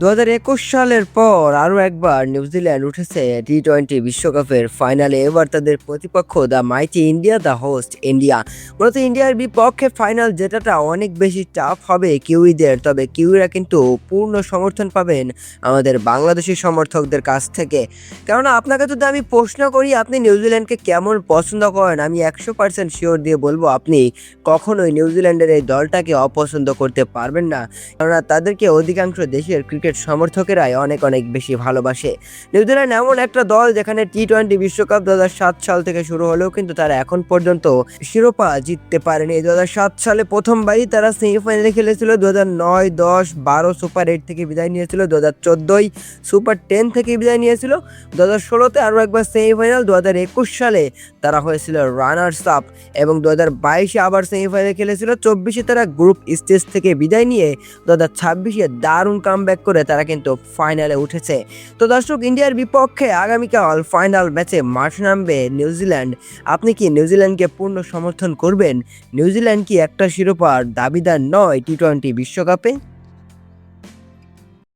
2021 সালের পর আরও একবার নিউজিল্যান্ড উঠেছে টি-20 বিশ্বকাপের ফাইনালে। এবার তাদের প্রতিপক্ষ the mighty India, the host India. মূলত ইন্ডিয়ার বিপক্ষে ফাইনাল জেতাটা অনেক বেশি টাফ হবে কিউইদের, তবে কিউইরা কিন্তু পূর্ণ সমর্থন পাবেন আমাদের বাংলাদেশি সমর্থকদের কাছ থেকে। কেননা আপনাকে যদি আমি প্রশ্ন করি আপনি নিউজিল্যান্ডকে কেমন পছন্দ করেন, আমি 100% শিওর দিয়ে বলবো আপনি কখনোই নিউজিল্যান্ডের এই দলটাকে অপছন্দ করতে পারবেন না, কেননা তাদেরকে অধিকাংশ দেশের ক্রিকেট সমর্থকেরাই অনেক অনেক বেশি ভালোবাসে। নিউজিল্যান্ড এমন একটা দল যেখানে টি-20 বিশ্বকাপ 2007 সাল থেকে শুরু হলেও কিন্তু তারা এখন পর্যন্ত শিরোপা জিততে পারেনি। 2007 সালে প্রথমবারই তারা সেমিফাইনালে খেলেছিল, 2009, 10, 12 সুপার 8 থেকে বিদায় নিয়েছিল, 2014 সুপার 10 থেকে বিদায় নিয়েছিল, 2016তে আরও একবার সেমিফাইনাল, 2021 সালে তারা হয়েছিল রানার্স আপ এবং 2022-এ আবার সেমিফাইনালে খেলেছিল, 24-এ তারা গ্রুপ স্টেজ থেকে বিদায় নিয়ে 2026-এ দারুণ কামব্যাক করে তারা কিন্তু ফাইনালে উঠেছে। তো দর্শক, ইন্ডিয়ার বিপক্ষে আগামীকাল ফাইনাল ম্যাচে মাঠে নামবে নিউজিল্যান্ড। আপনি কি নিউজিল্যান্ডকে পূর্ণ সমর্থন করবেন? নিউজিল্যান্ড কি একটা শিরোপার দাবিদার নয় টি-20 বিশ্বকাপে?